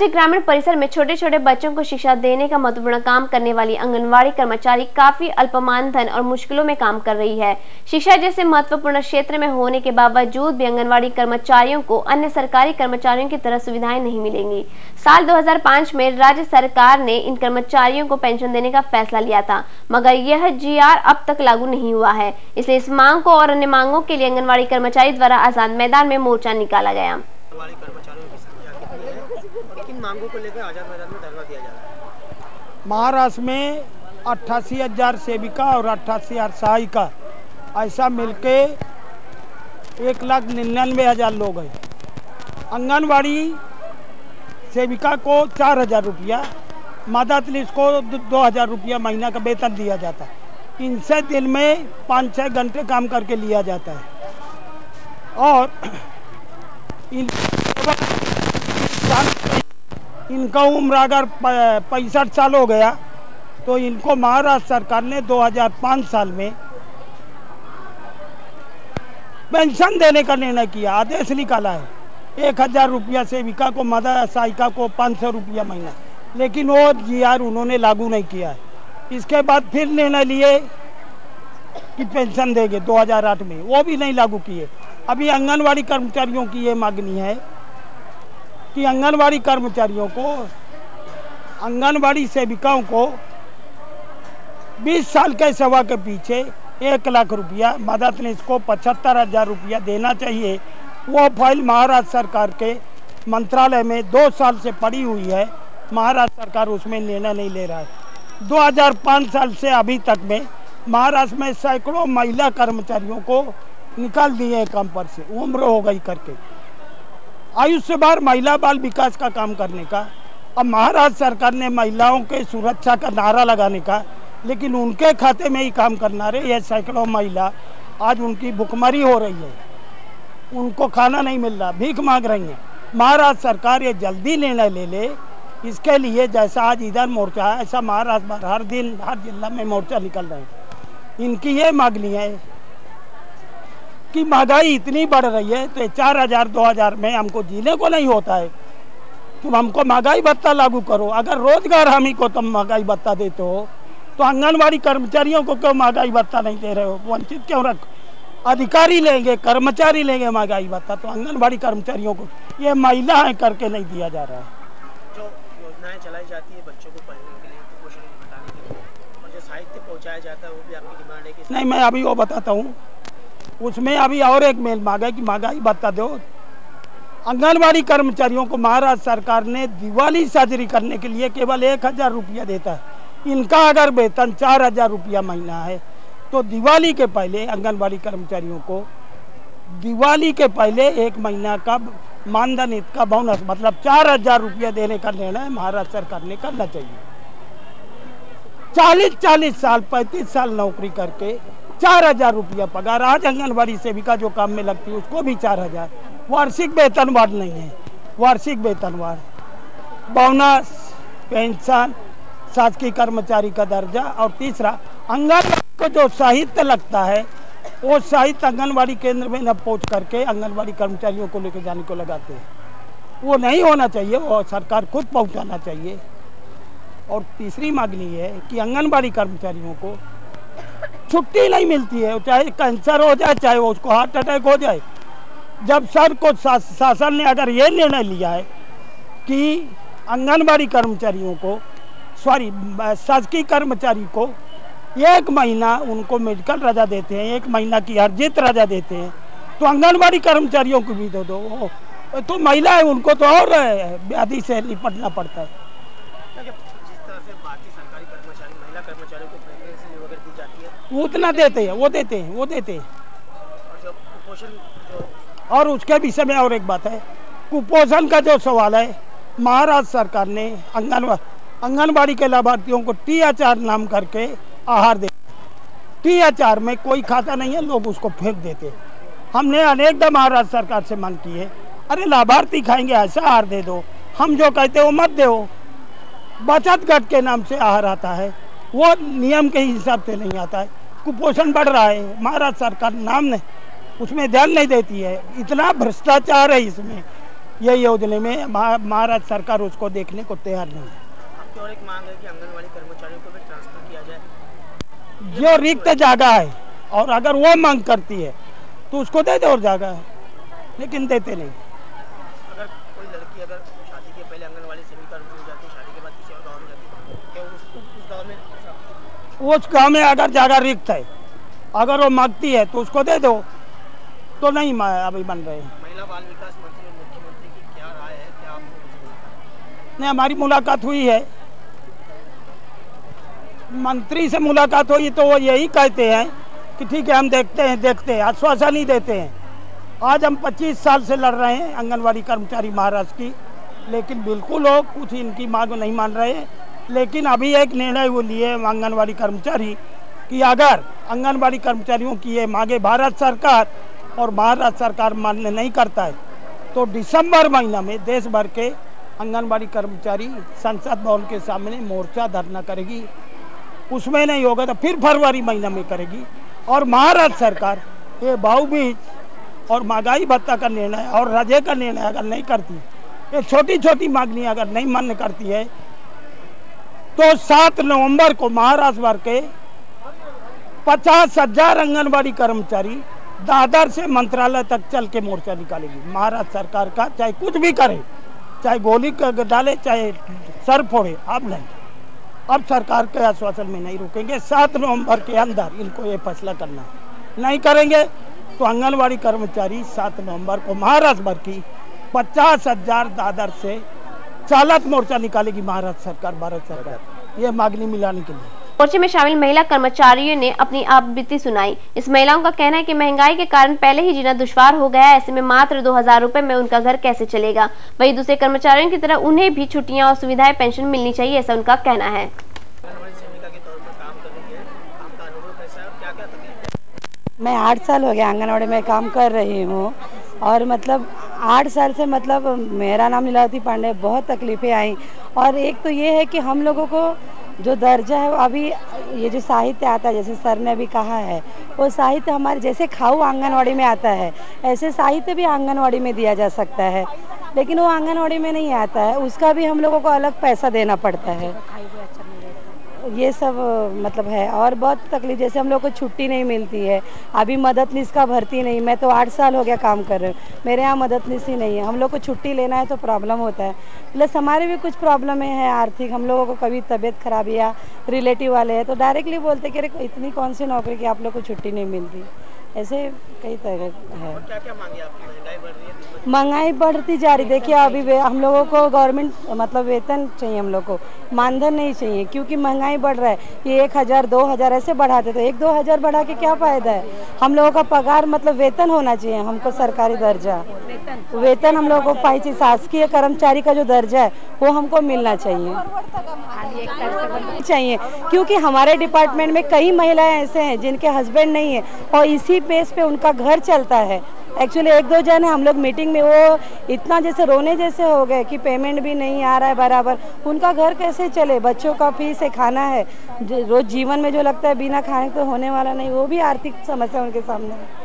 ग्रामीण परिसर में छोटे छोटे बच्चों को शिक्षा देने का महत्वपूर्ण काम करने वाली आंगनवाड़ी कर्मचारी काफी अल्पमान धन और मुश्किलों में काम कर रही है। शिक्षा जैसे महत्वपूर्ण क्षेत्र में होने के बावजूद भी आंगनवाड़ी कर्मचारियों को अन्य सरकारी कर्मचारियों की तरह सुविधाएं नहीं मिलेंगी। साल 2005 में राज्य सरकार ने इन कर्मचारियों को पेंशन देने का फैसला लिया था, मगर यह जीआर अब तक लागू नहीं हुआ है। इसलिए इस मांग को और अन्य मांगों के लिए आंगनवाड़ी कर्मचारी द्वारा आजाद मैदान में मोर्चा निकाला गया। किन मांगों को लेकर आजाद मैदान में धरना दिया जा रहा है? महाराष्ट्र में 88,000 सेविका और 88,000 सहायिका ऐसा मिलके 1,99,000 लोग हैं। आंगनवाड़ी सेविका को 4,000 रुपया, मददनीश को 2,000 रुपया महीना का वेतन दिया जाता है। इनसे दिन में 5-6 घंटे काम करके लिया जाता है और इनका उम्र अगर 65 साल हो गया तो इनको महाराष्ट्र सरकार ने 2005 साल में पेंशन देने का निर्णय किया, आदेश निकाला है। 1,000 रुपया सेविका को, मदद सहायिका को 500 रुपया महीना, लेकिन वो जीआर उन्होंने लागू नहीं किया है। इसके बाद फिर निर्णय लिए कि पेंशन देंगे 2008 में, वो भी नहीं लागू किए। अभी आंगनवाड़ी कर्मचारियों की ये मांगनी है कि आंगनवाड़ी कर्मचारियों को, आंगनवाड़ी सेविकाओं को 20 साल के सेवा के पीछे 1 लाख रुपया, मददनीश को 75,000 रुपया देना चाहिए। वो फाइल महाराष्ट्र सरकार के मंत्रालय में 2 साल से पड़ी हुई है। महाराष्ट्र सरकार उसमें निर्णय नहीं ले रहा है। 2005 साल से अभी तक में महाराष्ट्र में सैकड़ों महिला कर्मचारियों को निकाल दिए काम पर से, उम्र हो गई करके। आयुष्य बार महिला बाल विकास का काम करने का, अब महाराष्ट्र सरकार ने महिलाओं के सुरक्षा का नारा लगाने का, लेकिन उनके खाते में ही काम करना रहे। ये सैकड़ों महिला आज उनकी भुखमरी हो रही है, उनको खाना नहीं मिल रहा, भीख मांग रही हैं। महाराष्ट्र सरकार ये जल्दी निर्णय ले ले। इसके लिए जैसा आज इधर मोर्चा है, ऐसा महाराष्ट्र भर हर दिन हर जिला में मोर्चा निकल रहे हैं। इनकी ये मांगनी है कि महंगाई इतनी बढ़ रही है तो 4,000 2,000 में हमको जीने को नहीं होता है। तुम हमको महंगाई भत्ता लागू करो। अगर रोजगार हामी को तुम महंगाई भत्ता देते हो तो आंगनवाड़ी कर्मचारियों को क्यों महंगाई भत्ता नहीं दे रहे हो? वंचित क्यों रख? अधिकारी लेंगे, कर्मचारी लेंगे महंगाई भत्ता, तो आंगनवाड़ी कर्मचारियों को, ये महिला है, करके नहीं दिया जा रहा है। जो योजनाएं चलाई जाती है बच्चों को पढ़ने के लिए, कुपोषण हटाने के लिए, और जो साहित्य पहुँचाया जाता है, वो भी आपकी डिमांड है कि नहीं, मैं अभी वो बताता हूँ। उसमें अभी और एक मेल मांगा कि महंगाई भत्ता दो। आंगनवाड़ी कर्मचारियों को महाराष्ट्र सरकार ने दिवाली साजरी करने के लिए केवल 1,000 रुपया देता है। इनका अगर वेतन 4,000 रुपया महीना है तो दिवाली के पहले आंगनवाड़ी कर्मचारियों को दिवाली के पहले 1 महीना का मानधन का बोनस, मतलब 4,000 रुपया देने का निर्णय महाराष्ट्र सरकार ने करना चाहिए। 40-40 साल 35 साल नौकरी करके 4,000 रुपया पगार। आज आंगनवाड़ी सेविका जो काम में लगती है उसको भी 4,000। वार्षिक वेतनवार नहीं है, वार्षिक वेतनवार, बोनस, पेंशन, शासकीय कर्मचारी का दर्जा, और तीसरा आंगनवाड़ी को जो साहित्य लगता है वो साहित्य आंगनवाड़ी केंद्र में न पहुँच करके आंगनवाड़ी कर्मचारियों को लेकर जाने को लगाते हैं। वो नहीं होना चाहिए, वो सरकार खुद पहुँचाना चाहिए। और तीसरी मांगनी है कि आंगनवाड़ी कर्मचारियों को छुट्टी नहीं मिलती है, चाहे कैंसर हो जाए, चाहे वो उसको हार्ट अटैक हो जाए। जब सर को शासन ने अगर ये निर्णय लिया है कि आंगनवाड़ी कर्मचारियों को, शासकीय कर्मचारी को 1 महीना उनको मेडिकल रजा देते हैं, 1 महीना की अर्जित रजा देते हैं, तो आंगनवाड़ी कर्मचारियों को भी दे दो। तो महिला है, उनको तो और व्याधि से निपटना पड़ता है। उतना देते हैं, वो देते हैं, वो देते हैं। और उसके विषय में और एक बात है, कुपोषण का जो सवाल है, महाराष्ट्र सरकार ने आंगनवाड़ी के लाभार्थियों को THR नाम करके आहार दे। THR में कोई खाता नहीं है, लोग उसको फेंक देते। हमने अनेकदा महाराष्ट्र सरकार से मांग की है, अरे लाभार्थी खाएंगे ऐसा आहार दे दो, हम जो कहते हो मत दो। बचत घट के नाम से आहार आता है, वो नियम के हिसाब से नहीं आता है। कुपोषण बढ़ रहा है, महाराष्ट्र सरकार नाम नहीं, उसमें ध्यान नहीं देती है। इतना भ्रष्टाचार है इसमें ये योजना में महाराष्ट्र सरकार उसको देखने को तैयार नहीं है। आपकी और एक मांग है कि आंगनवाड़ी कर्मचारियों को भी ट्रांसफर किया जाए। जो रिक्त जगह है और अगर वो मांग करती है तो उसको दे दो और जगह है, लेकिन देते नहीं। अगर कोई लड़की अगर शादी के पहले आंगनवाड़ी सेविका रुक जाती है, शादी के बाद किसी और गाँव में जाती है, क्या उस गाँव में उस गाँव में अगर जगह रिक्त है, अगर वो मांगती है तो उसको दे दो, तो नहीं अभी बन रहे हैं। महिला बाल विकास मंत्री और मुख्यमंत्री की क्या राय है, क्या आपको? नहीं, हमारी मुलाकात हुई है, मंत्री से मुलाकात हुई तो वो यही कहते हैं कि ठीक है हम देखते हैं, आश्वासन ही देते हैं। आज हम 25 साल से लड़ रहे हैं आंगनवाड़ी कर्मचारी महाराष्ट्र की, लेकिन बिल्कुल वो कुछ इनकी मांग नहीं मान रहे हैं। लेकिन अभी एक निर्णय वो लिए आंगनवाड़ी कर्मचारी कि अगर आंगनवाड़ी कर्मचारियों की ये मांगे भारत सरकार और महाराष्ट्र सरकार मान्य नहीं करता है तो दिसंबर महीना में देश भर के आंगनवाड़ी कर्मचारी संसद भवन के सामने मोर्चा धरना करेगी। उसमें नहीं होगा तो फिर फरवरी महीना में करेगी। और महाराष्ट्र सरकार ये भाऊबीज और महंगाई भत्ता का निर्णय और रजे का निर्णय अगर नहीं करती, ये छोटी छोटी मांगनी अगर नहीं मान्य करती है तो 7 नवंबर को महाराष्ट्र भर के 50,000 आंगनवाड़ी कर्मचारी दादर से मंत्रालय तक चल के मोर्चा निकालेगी। महाराष्ट्र सरकार का चाहे कुछ भी करे, चाहे गोली डाले, चाहे सर फोड़े, अब नहीं, अब सरकार के आश्वासन में नहीं रुकेंगे। 7 नवंबर के अंदर इनको ये फैसला करना, नहीं करेंगे तो आंगनवाड़ी कर्मचारी 7 नवंबर को महाराष्ट्र भर की 50,000 दादर से चालक मोर्चा निकालेगी महाराष्ट्र सरकार, भारत सरकार, ये मांगनी मिलाने के लिए। मोर्चे में शामिल महिला कर्मचारियों ने अपनी आपबीती सुनाई। इस महिलाओं का कहना है कि महंगाई के कारण पहले ही जीना दुश्वार हो गया है, ऐसे में मात्र 2000 रुपए में उनका घर कैसे चलेगा। वहीं दूसरे कर्मचारियों की तरह उन्हें भी छुट्टियां और सुविधाएं, पेंशन मिलनी चाहिए, ऐसा उनका कहना है। मैं 8 साल हो गया आंगनवाड़ी में काम कर रही हूँ और मतलब 8 साल से मतलब मेरा नाम लीलावती पांडे, बहुत तकलीफ़ें आई। और एक तो ये है कि हम लोगों को जो दर्जा है अभी ये जो साहित्य आता है, जैसे सर ने अभी कहा है, वो साहित्य हमारे जैसे खाऊ आंगनवाड़ी में आता है, ऐसे साहित्य भी आंगनवाड़ी में दिया जा सकता है, लेकिन वो आंगनवाड़ी में नहीं आता है, उसका भी हम लोगों को अलग पैसा देना पड़ता है। ये सब मतलब है। और बहुत तकलीफ, जैसे हम लोग को छुट्टी नहीं मिलती है, अभी मददनीस का भर्ती नहीं, मैं तो 8 साल हो गया काम कर रही हूँ, मेरे यहाँ मददनीस ही नहीं है, हम लोग को छुट्टी लेना है तो प्रॉब्लम होता है। प्लस हमारे भी कुछ प्रॉब्लम है आर्थिक, हम लोगों को कभी तबीयत खराब या रिलेटिव वाले हैं तो डायरेक्टली बोलते कि अरे इतनी कौन सी नौकरी की आप लोग को छुट्टी नहीं मिलती, ऐसे कई तरह है। क्या मांगे आपकी? महंगाई बढ़ रही है, महंगाई बढ़ती जा रही। देखिए अभी हम लोगों को गवर्नमेंट मतलब वेतन चाहिए, हम लोग को मानधन नहीं चाहिए, क्योंकि महंगाई बढ़ रहा है। ये 1000 2000 ऐसे बढ़ाते तो 1-2 हज़ार बढ़ा के क्या फ़ायदा है। हम लोगों का पगार मतलब वेतन होना चाहिए, हमको सरकारी दर्जा वेतन हम लोगों को पाई चाहिए। शासकीय कर्मचारी का जो दर्जा है वो हमको मिलना चाहिए, क्योंकि हमारे डिपार्टमेंट में कई महिलाएं ऐसे हैं जिनके हस्बैंड नहीं है और इसी बेस पे उनका घर चलता है। एक्चुअली 1-2 जने हम लोग मीटिंग में वो इतना जैसे रोने जैसे हो गए कि पेमेंट भी नहीं आ रहा है बराबर, उनका घर कैसे चले, बच्चों का फीस है, खाना है, रोज जीवन में जो लगता है बिना खाने तो होने वाला नहीं, वो भी आर्थिक समस्या उनके सामने है।